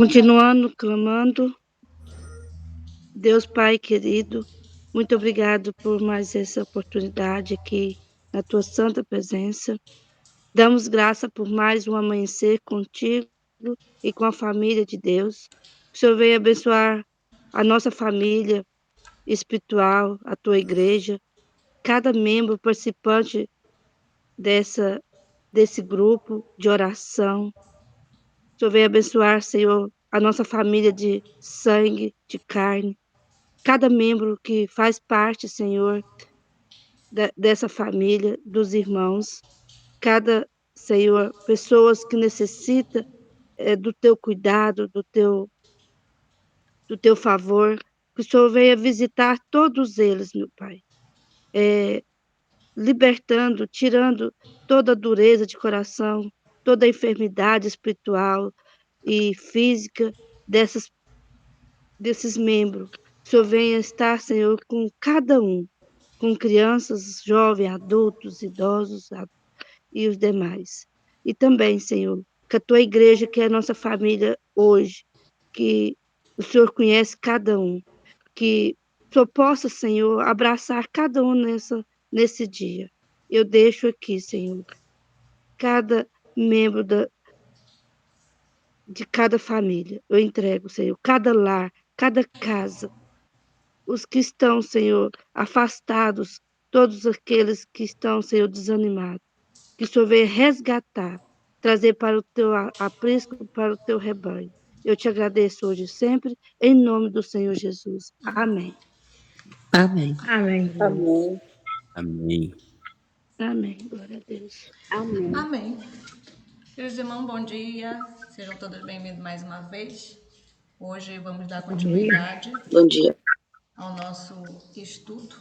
Continuando clamando, Deus Pai querido, muito obrigado por mais essa oportunidade aqui na tua santa presença. Damos graça por mais um amanhecer contigo e com a família de Deus. Que o Senhor venha abençoar a nossa família espiritual, a tua igreja, cada membro participante desse grupo de oração. O Senhor venha abençoar, Senhor, a nossa família de sangue, de carne. Cada membro que faz parte, Senhor, dessa família, dos irmãos, cada, Senhor, pessoas que necessitam do teu cuidado, do teu favor, que o Senhor venha visitar todos eles, meu Pai, libertando, tirando toda a dureza de coração, toda a enfermidade espiritual e física desses membros. Que o Senhor venha estar, Senhor, com cada um, com crianças, jovens, adultos, idosos e os demais. E também, Senhor, que a tua igreja, que é a nossa família hoje, que o Senhor conhece cada um, que o Senhor possa, Senhor, abraçar cada um nesse dia. Eu deixo aqui, Senhor, cada membro de cada família. Eu entrego, Senhor, cada lar, cada casa, os que estão, Senhor, afastados, todos aqueles que estão, Senhor, desanimados. Que o Senhor venha resgatar, trazer para o teu aprisco, para o teu rebanho. Eu te agradeço hoje e sempre, em nome do Senhor Jesus. Amém. Amém. Amém. Amém. Amém. Amém. Glória a Deus. Amém. Amém. Queridos irmãos, bom dia. Sejam todos bem-vindos mais uma vez. Hoje vamos dar continuidade Bom dia. ao nosso estudo,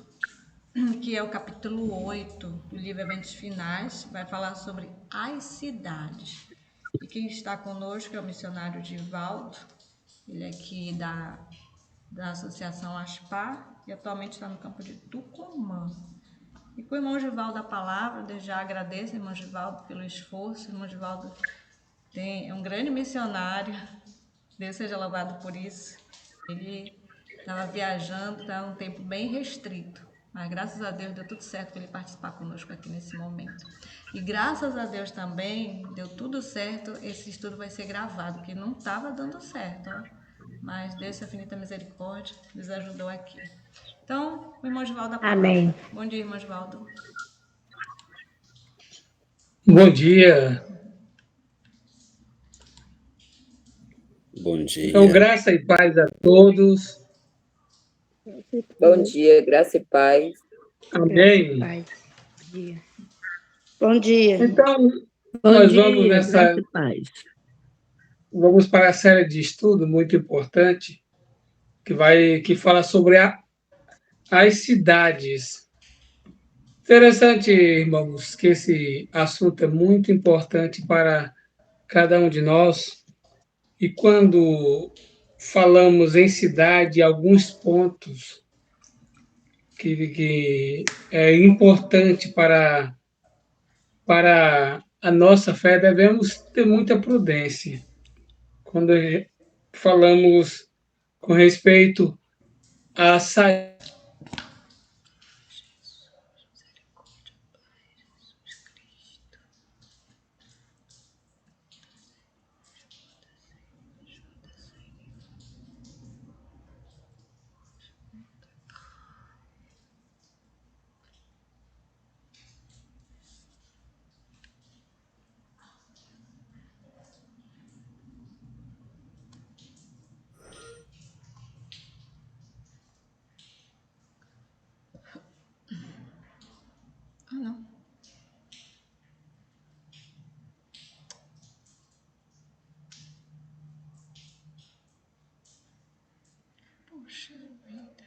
que é o capítulo 8 do livro Eventos Finais. Vai falar sobre as cidades. E quem está conosco é o missionário Divaldo. Ele é aqui da Associação Aspar e atualmente está no campo de Tucumã. E com o irmão Givaldo a palavra, desde já agradeço, irmão Givaldo, pelo esforço. Irmão Givaldo é um grande missionário, Deus seja louvado por isso. Ele estava viajando, está um tempo bem restrito, mas graças a Deus deu tudo certo para ele participar conosco aqui nesse momento. E graças a Deus também deu tudo certo, esse estudo vai ser gravado, que não estava dando certo, ó. Mas Deus, sua infinita misericórdia, nos ajudou aqui. Então, o irmão Givaldo a palavra. Amém. Bom dia, irmão Givaldo. Bom dia. Bom dia. Então, graça e paz a todos. Bom dia, graça e paz. Amém. Pai. Bom dia. Então, Bom nós dia, vamos graça e paz. vamos para a série de estudo muito importante que fala sobre as cidades. Interessante, irmãos, que esse assunto é muito importante para cada um de nós. E quando falamos em cidade, alguns pontos que é importante para a nossa fé, devemos ter muita prudência quando falamos com respeito à saída. Ah, não. Puxa vida.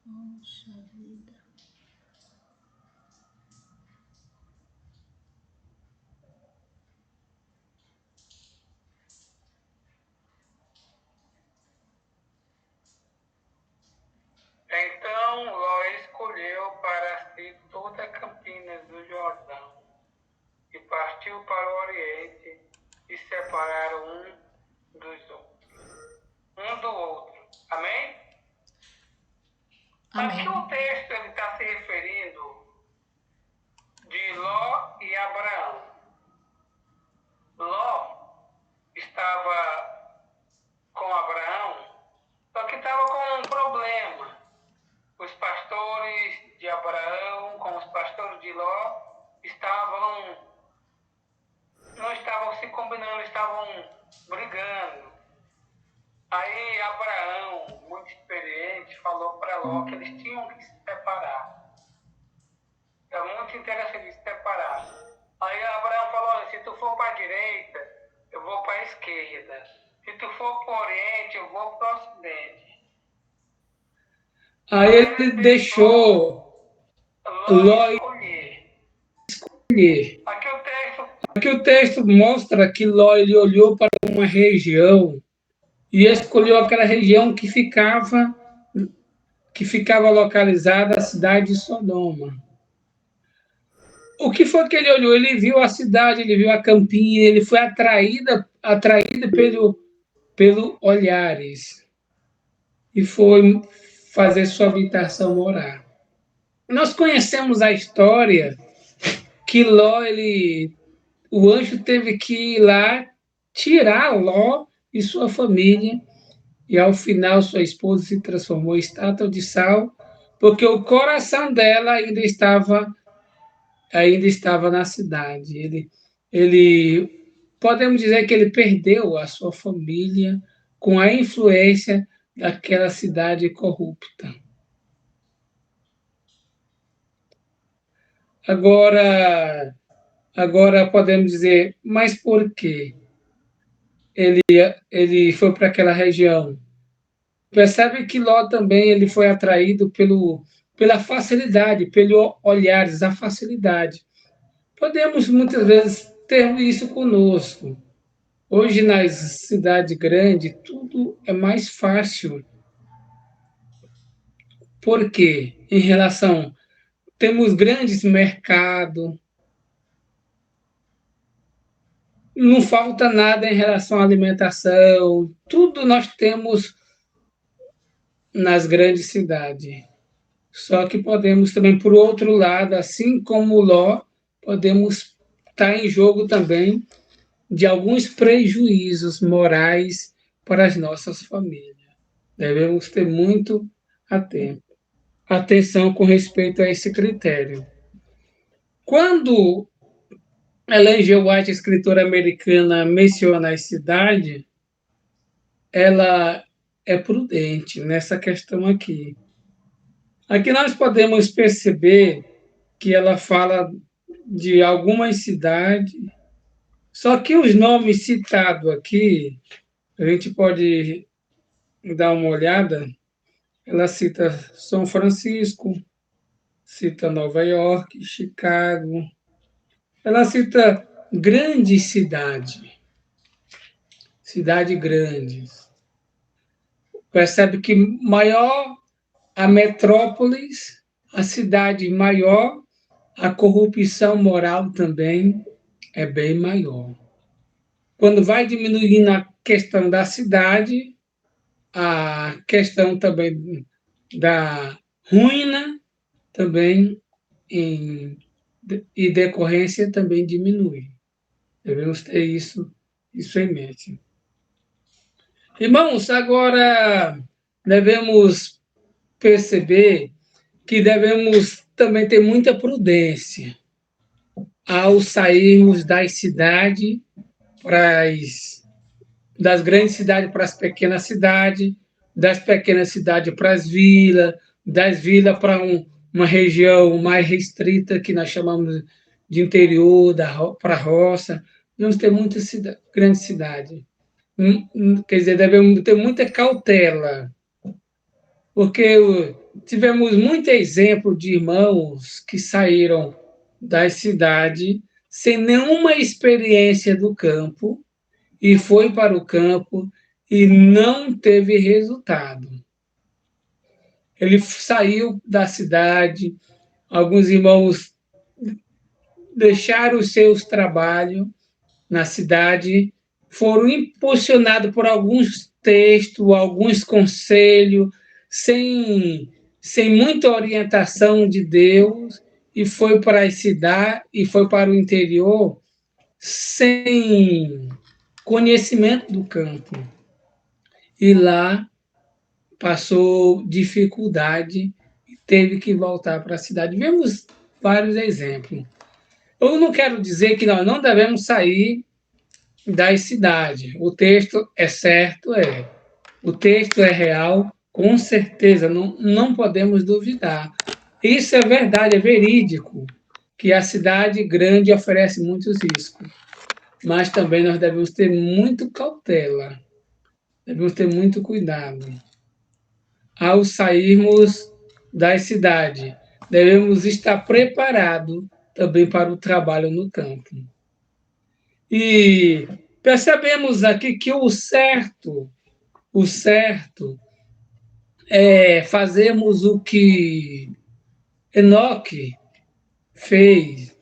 Puxa vida. que o texto está se referindo de Ló e Abraão. Ló estava com Abraão, só que estava com um problema. Os pastores de Abraão com os pastores de Ló não estavam se combinando, estavam brigando. Aí Abraão, muito experiente, falou para Ló que eles tinham que se separar. É muito interessante se separar. Aí Abraão falou: olha, se tu for para a direita, eu vou para a esquerda. Se tu for para o oriente, eu vou para o ocidente. Aí ele deixou Ló escolher. Aqui o texto mostra que Ló ele olhou para uma região e escolheu aquela região que ficava localizada a cidade de Sodoma. O que foi que ele olhou? Ele viu a cidade, ele viu a campinha, ele foi atraído pelo olhares e foi fazer sua habitação morar. Nós conhecemos a história que Ló, o anjo teve que ir lá tirar Ló e sua família, e ao final sua esposa se transformou em estátua de sal, porque o coração dela ainda estava na cidade. Podemos dizer que ele perdeu a sua família com a influência daquela cidade corrupta. Agora podemos dizer, mas por quê? Ele foi para aquela região. Percebe que Ló também ele foi atraído pela facilidade, pelo olhares, a facilidade. Podemos muitas vezes ter isso conosco. Hoje, nas cidades grandes, tudo é mais fácil. Por quê? Temos grandes mercados, não falta nada em relação à alimentação, tudo nós temos nas grandes cidades. Só que podemos também, por outro lado, assim como Ló, podemos estar em jogo também de alguns prejuízos morais para as nossas famílias. Devemos ter muito atenção com respeito a esse critério. Quando Ellen G. White, escritora americana, menciona a cidade, ela é prudente nessa questão aqui. Aqui nós podemos perceber que ela fala de algumas cidades, só que os nomes citados aqui, a gente pode dar uma olhada, ela cita São Francisco, cita Nova York, Chicago, ela cita grandes cidades, grandes. Percebe que maior a metrópolis, a cidade maior, a corrupção moral também é bem maior. Quando vai diminuindo a questão da cidade, a questão também da ruína também e decorrência também diminui. Devemos ter isso em mente. Irmãos, agora devemos perceber que devemos também ter muita prudência ao sairmos das cidades das grandes cidades para as pequenas cidades, das pequenas cidades para as vilas, das vilas para uma região mais restrita, que nós chamamos de interior, para a roça. Devemos ter muitas grandes cidades. Quer dizer, devemos ter muita cautela, porque tivemos muito exemplo de irmãos que saíram das cidades sem nenhuma experiência do campo e foi para o campo e não teve resultado. Ele saiu da cidade, alguns irmãos deixaram os seus trabalhos na cidade, foram impulsionados por alguns textos, alguns conselhos, sem sem muita orientação de Deus, e foi para a cidade, e foi para o interior, sem conhecimento do campo. E lá passou dificuldade e teve que voltar para a cidade. Vemos vários exemplos. Eu não quero dizer que nós não devemos sair das cidades. O texto é certo, é. O texto é real, com certeza, não podemos duvidar. Isso é verdade, é verídico, que a cidade grande oferece muitos riscos. Mas também nós devemos ter muito cautela, devemos ter muito cuidado. Ao sairmos da cidade, devemos estar preparados também para o trabalho no campo. E percebemos aqui que o certo é fazermos o que Enoque fez,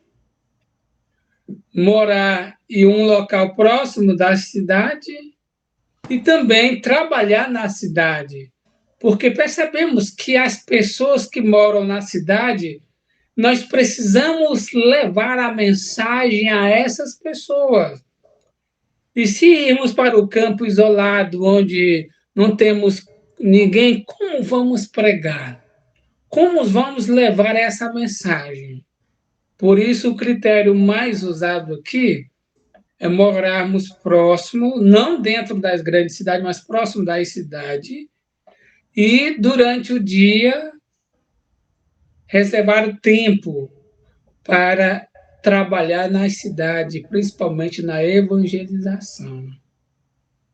morar em um local próximo da cidade e também trabalhar na cidade, porque percebemos que as pessoas que moram na cidade, nós precisamos levar a mensagem a essas pessoas. E se irmos para o campo isolado, onde não temos ninguém, como vamos pregar? Como vamos levar essa mensagem? Por isso, o critério mais usado aqui é morarmos próximo, não dentro das grandes cidades, mas próximo da cidade, e durante o dia reservar tempo para trabalhar na cidade, principalmente na evangelização.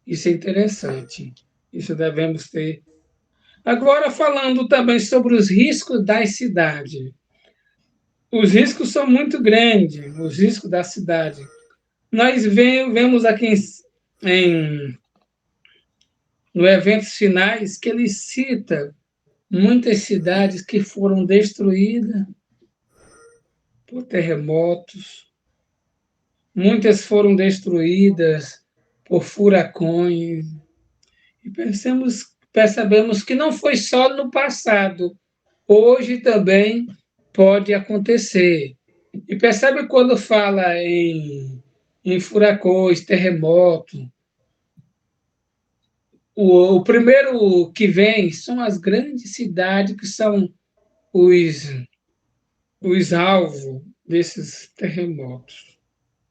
Isso é interessante. Isso devemos ter. Agora, falando também sobre os riscos das cidades. Os riscos são muito grandes, os riscos da cidade. Nós vemos aqui no eventos finais que ele cita muitas cidades que foram destruídas por terremotos, muitas foram destruídas por furacões, e percebemos que não foi só no passado, hoje também pode acontecer. E percebe quando fala em furacões, terremoto, o primeiro que vem são as grandes cidades que são os alvos desses terremotos.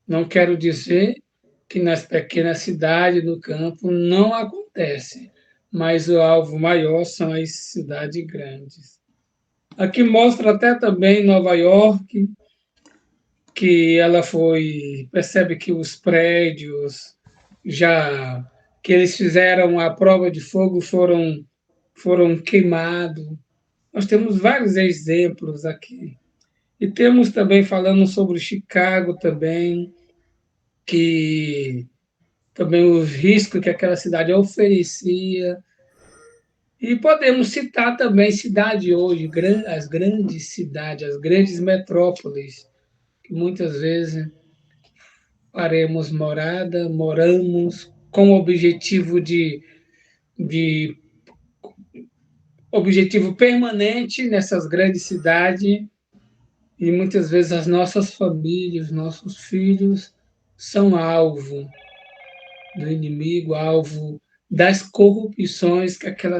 Não quero dizer que nas pequenas cidades, no campo, não acontece, mas o alvo maior são as cidades grandes. Aqui mostra até também Nova York, que ela percebe que os prédios já que eles fizeram a prova de fogo foram queimados. Nós temos vários exemplos aqui. E temos também falando sobre Chicago também, que também os riscos que aquela cidade oferecia. E podemos citar também cidade hoje, as grandes cidades, as grandes metrópoles, que muitas vezes moramos com o objetivo de objetivo permanente nessas grandes cidades, e muitas vezes as nossas famílias, nossos filhos são alvo do inimigo, alvo das corrupções que aquela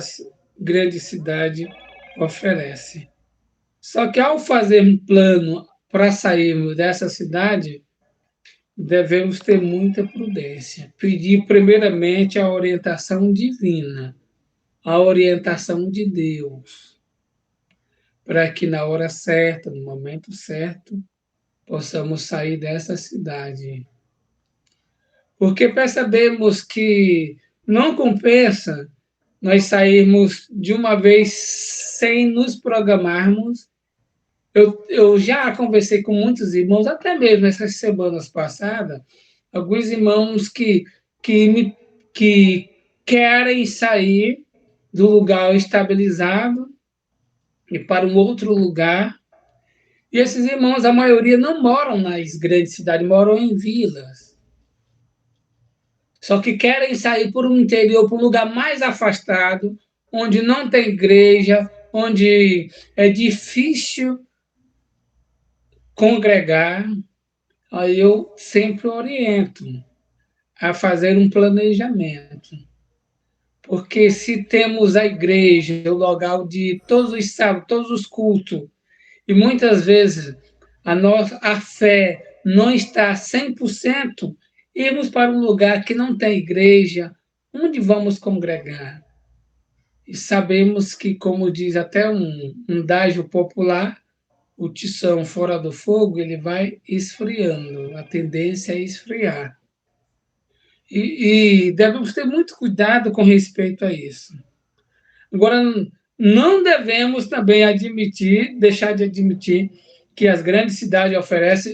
grande cidade oferece. Só que ao fazer um plano para sairmos dessa cidade, devemos ter muita prudência, pedir primeiramente a orientação divina, a orientação de Deus, para que na hora certa, no momento certo, possamos sair dessa cidade. Porque percebemos que não compensa nós sairmos de uma vez sem nos programarmos. Eu já conversei com muitos irmãos, até mesmo essas semanas passadas, alguns irmãos que querem sair do lugar estabilizado e para um outro lugar. E esses irmãos, a maioria não moram nas grandes cidades, moram em vilas. Só que querem sair por um interior, para um lugar mais afastado, onde não tem igreja, onde é difícil congregar, aí eu sempre oriento a fazer um planejamento. Porque se temos a igreja, o local de todos os sábados, todos os cultos, e muitas vezes a fé não está 100%, irmos para um lugar que não tem igreja, onde vamos congregar? E sabemos que, como diz até um dágio popular, o tição fora do fogo, ele vai esfriando, a tendência é esfriar. E devemos ter muito cuidado com respeito a isso. Agora, não devemos também deixar de admitir que as grandes cidades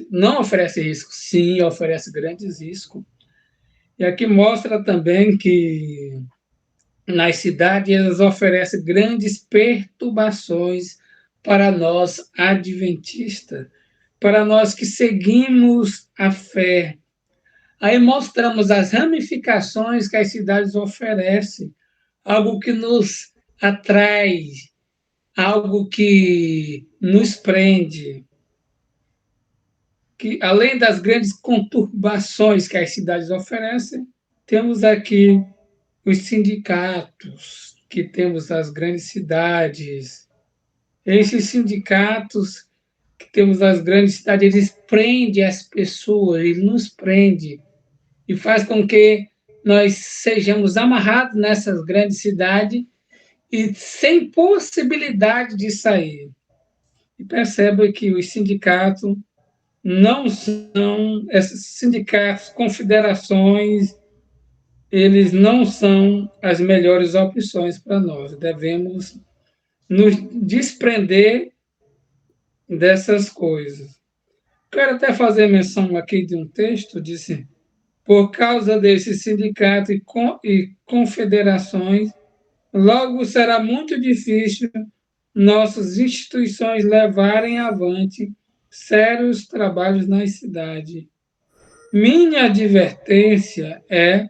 não oferecem risco. Sim, oferecem grandes riscos. E aqui mostra também que nas cidades elas oferecem grandes perturbações para nós adventistas, para nós que seguimos a fé. Aí mostramos as ramificações que as cidades oferecem, algo que nos atrai, algo que nos prende, que além das grandes conturbações que as cidades oferecem, temos aqui os sindicatos que temos nas grandes cidades. Esses sindicatos que temos nas grandes cidades, eles prendem as pessoas, eles nos prendem e faz com que nós sejamos amarrados nessas grandes cidades e sem possibilidade de sair. E perceba que os sindicatos não são, esses sindicatos, confederações, eles não são as melhores opções para nós. Devemos nos desprender dessas coisas. Quero até fazer menção aqui de um texto, disse: por causa desses sindicatos e confederações, logo será muito difícil nossas instituições levarem avante sérios trabalhos na cidade. Minha advertência é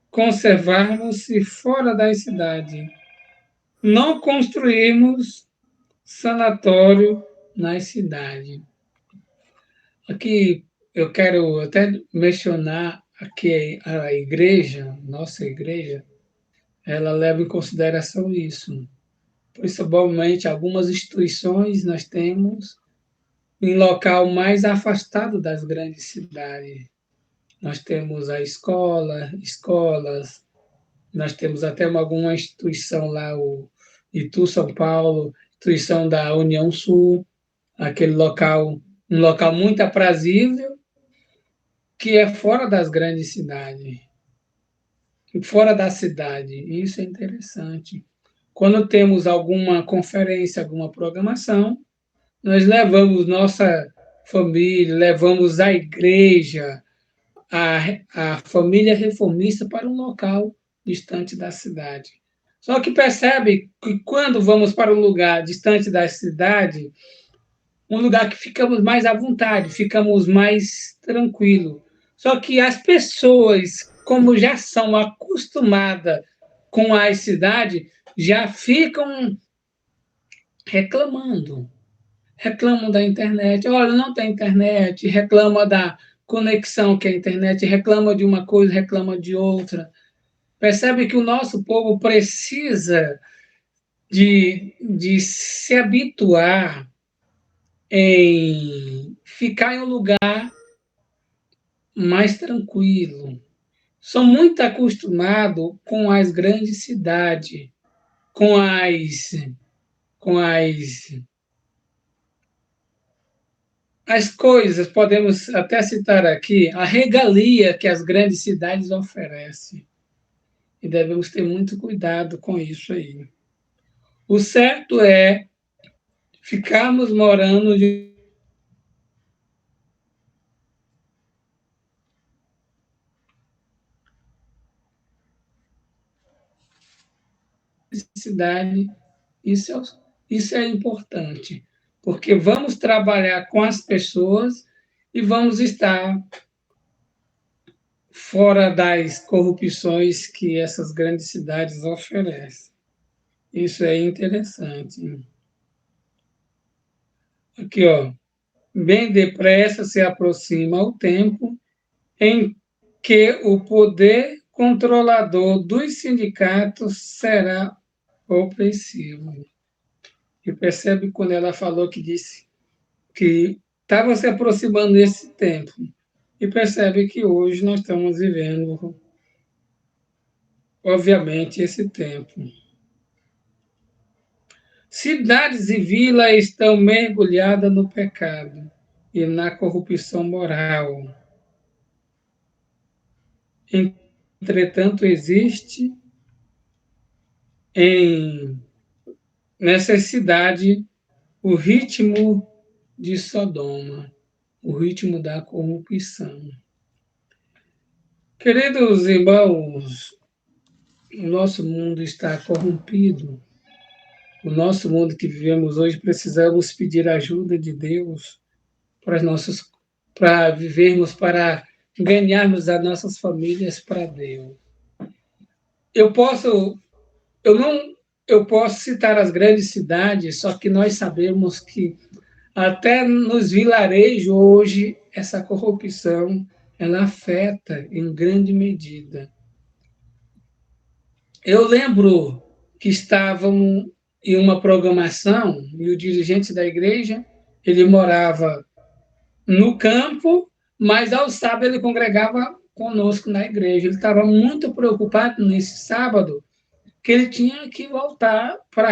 conservarmos-se fora da cidade, não construirmos sanatório na cidade. Aqui eu quero até mencionar aqui a igreja, nossa igreja, ela leva em consideração isso. Principalmente algumas instituições nós temos em local mais afastado das grandes cidades. Nós temos a escolas, nós temos até alguma instituição lá, o Itu, São Paulo, instituição da União Sul, aquele local, um local muito aprazível, que é fora das grandes cidades, fora da cidade. Isso é interessante. Quando temos alguma conferência, alguma programação, nós levamos nossa família, levamos a igreja, a família reformista para um local distante da cidade. Só que percebe que quando vamos para um lugar distante da cidade, um lugar que ficamos mais à vontade, ficamos mais tranquilos. Só que as pessoas, como já são acostumadas com a cidade, já ficam reclamam da internet. Olha, não tem internet, reclama da conexão que é a internet, reclama de uma coisa, reclama de outra. Percebe que o nosso povo precisa de se habituar em ficar em um lugar mais tranquilo. São muito acostumados com as grandes cidades, com as coisas, podemos até citar aqui, a regalia que as grandes cidades oferecem. E devemos ter muito cuidado com isso aí. O certo é ficarmos morando de cidade, isso é importante, porque vamos trabalhar com as pessoas e vamos estar fora das corrupções que essas grandes cidades oferecem. Isso é interessante. Aqui, ó. Bem depressa se aproxima o tempo em que o poder controlador dos sindicatos será opressivo. E percebe quando ela falou que disse que estava se aproximando desse tempo. E percebe que hoje nós estamos vivendo, obviamente, esse tempo. Cidades e vilas estão mergulhadas no pecado e na corrupção moral. Entretanto, existe nessa cidade o ritmo de Sodoma, o ritmo da corrupção. Queridos irmãos, o nosso mundo está corrompido. O nosso mundo que vivemos hoje, precisamos pedir ajuda de Deus para vivermos, para ganharmos as nossas famílias para Deus. Eu posso citar as grandes cidades, só que nós sabemos que até nos vilarejos hoje essa corrupção ela afeta em grande medida. Eu lembro que estavam em uma programação e o dirigente da igreja, ele morava no campo, mas ao sábado ele congregava conosco na igreja. Ele estava muito preocupado nesse sábado, que ele tinha que voltar para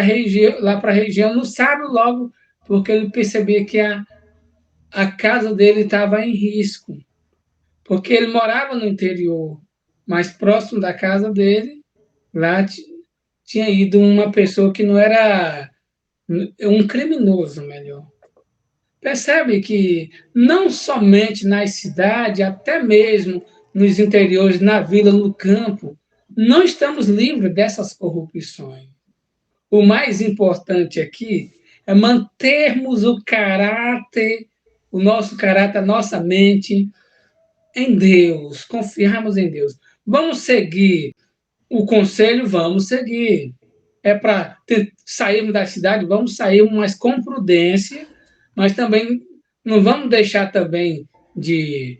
lá para a região no sábado logo, porque ele percebia que a casa dele estava em risco, porque ele morava no interior, mais próximo da casa dele, lá tinha ido uma pessoa que não era um criminoso, melhor. Percebe que não somente nas cidades, até mesmo nos interiores, na vila, no campo, não estamos livres dessas corrupções. O mais importante aqui é mantermos o caráter, o nosso caráter, a nossa mente em Deus, confiarmos em Deus. Vamos seguir o conselho, vamos seguir. É para sairmos da cidade, vamos sair, mas com prudência, mas também não vamos deixar também de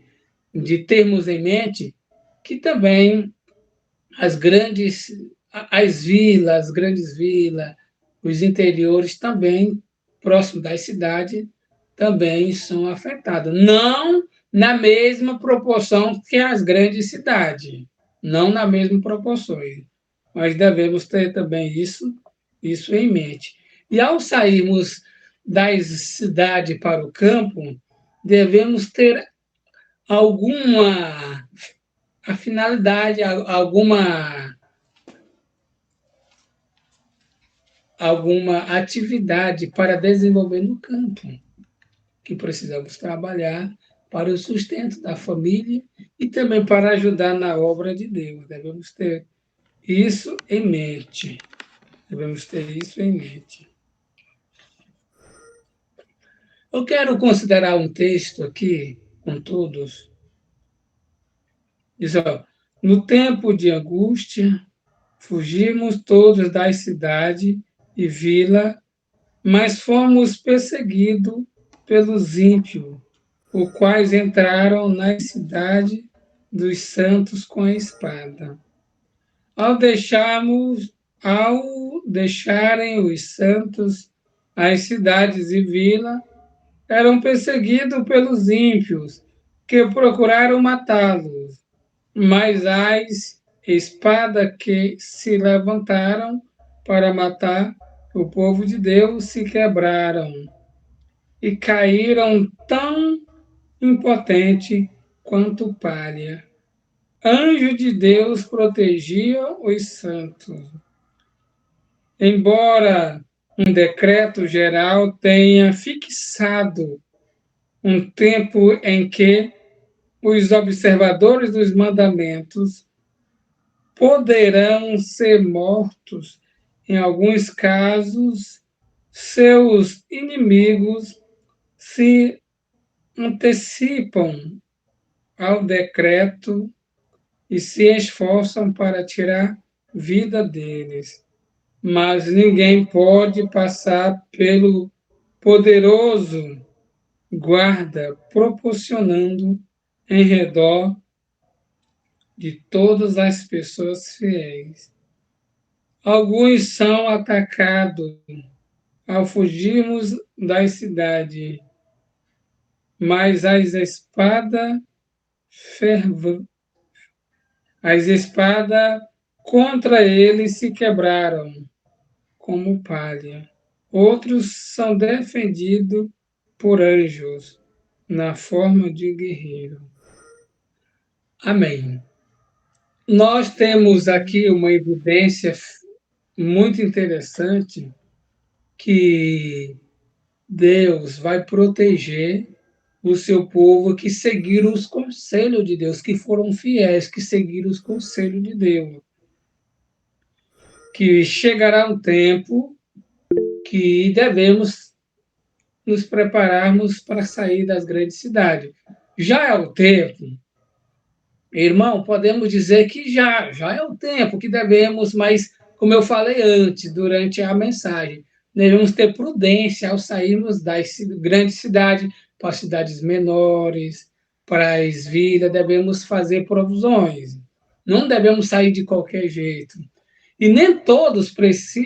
termos em mente que também as grandes vilas, os interiores também, próximo das cidades, também são afetados. Não na mesma proporção que as grandes cidades, não na mesma proporção, mas devemos ter também isso em mente. E ao sairmos das cidades para o campo, devemos ter alguma a finalidade, alguma atividade para desenvolver no campo, que precisamos trabalhar para o sustento da família e também para ajudar na obra de Deus. Devemos ter isso em mente. Eu quero considerar um texto aqui com todos. Diz, ó, no tempo de angústia, fugimos todos das cidades e vila, mas fomos perseguidos pelos ímpios, os quais entraram na cidade dos santos com a espada. Ao deixarem os santos as cidades e vila, eram perseguidos pelos ímpios, que procuraram matá-los. Mas as espadas que se levantaram para matar o povo de Deus se quebraram e caíram tão impotente quanto palha. Anjo de Deus protegia os santos. Embora um decreto geral tenha fixado um tempo em que os observadores dos mandamentos poderão ser mortos, em alguns casos, seus inimigos se antecipam ao decreto e se esforçam para tirar vida deles. mas ninguém pode passar pelo poderoso guarda proporcionando em redor de todas as pessoas fiéis. Alguns são atacados ao fugirmos da cidade, mas as espadas contra eles se quebraram como palha. Outros são defendidos por anjos na forma de guerreiro. Amém. Nós temos aqui uma evidência muito interessante que Deus vai proteger o seu povo que seguiram os conselhos de Deus, que foram fiéis, que seguiram os conselhos de Deus. Que chegará um tempo que devemos nos prepararmos para sair das grandes cidades. Já é o tempo, irmão, podemos dizer que já é o tempo que devemos, mas, como eu falei antes, durante a mensagem, devemos ter prudência ao sairmos das grandes cidades para cidades menores, para as vilas, devemos fazer provisões. Não devemos sair de qualquer jeito. E nem todos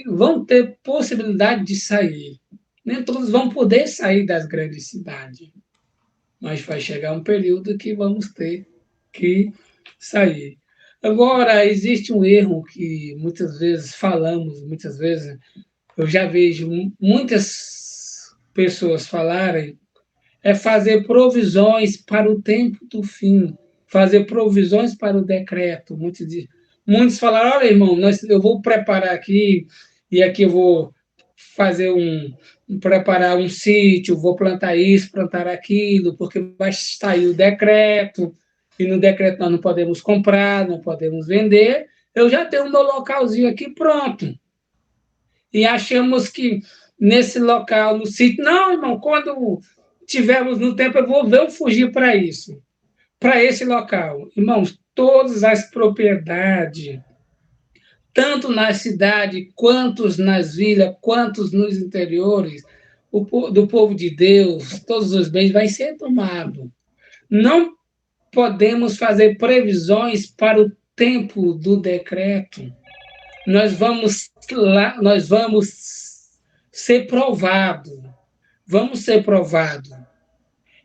vão ter possibilidade de sair. Nem todos vão poder sair das grandes cidades. Mas vai chegar um período que vamos ter que sair. Agora, existe um erro que muitas vezes falamos, muitas vezes eu já vejo muitas pessoas falarem, é fazer provisões para o tempo do fim, fazer provisões para o decreto. Muitos falaram, olha, irmão, eu vou preparar aqui, e aqui eu vou fazer preparar um sítio, vou plantar isso, plantar aquilo, porque vai sair o decreto, e no decreto nós não podemos comprar, não podemos vender, eu já tenho o meu localzinho aqui pronto. E achamos que nesse local, no sítio, não, irmão, quando tivermos no tempo, eu fugir para isso, para esse local. Irmãos, todas as propriedades, tanto na cidade, quanto nas vilas, quanto nos interiores, do povo de Deus, todos os bens vai ser tomado. Não podemos fazer previsões para o tempo do decreto. Nós vamos ser provados. Vamos ser provados.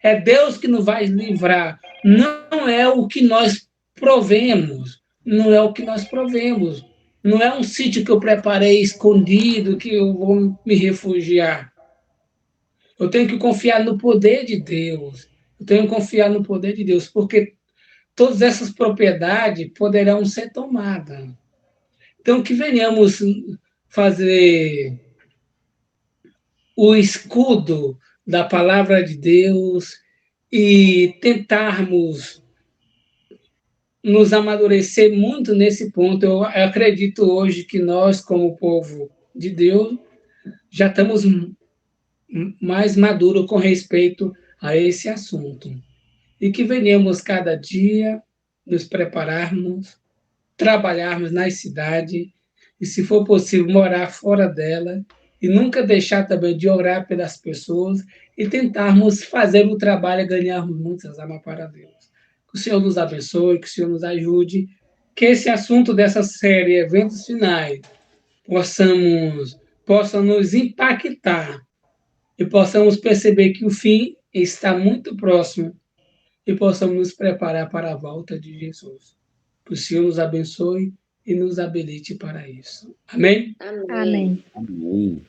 É Deus que nos vai livrar. Não é o que nós provemos. Não é o que nós provemos. Não é um sítio que eu preparei escondido, que eu vou me refugiar. Eu tenho que confiar no poder de Deus. Eu tenho que confiar no poder de Deus, porque todas essas propriedades poderão ser tomadas. Então, que venhamos fazer o escudo da palavra de Deus e tentarmos nos amadurecer muito nesse ponto. Eu acredito hoje que nós, como povo de Deus, já estamos mais maduros com respeito a esse assunto. E que venhamos cada dia nos prepararmos, trabalharmos nas cidades e, se for possível, morar fora dela e nunca deixar também de orar pelas pessoas e tentarmos fazer o trabalho e ganharmos muitas almas para Deus. Que o Senhor nos abençoe, que o Senhor nos ajude, que esse assunto dessa série Eventos Finais possa nos impactar e possamos perceber que o fim está muito próximo e possamos nos preparar para a volta de Jesus. Que o Senhor nos abençoe e nos habilite para isso. Amém? Amém. Amém. Amém.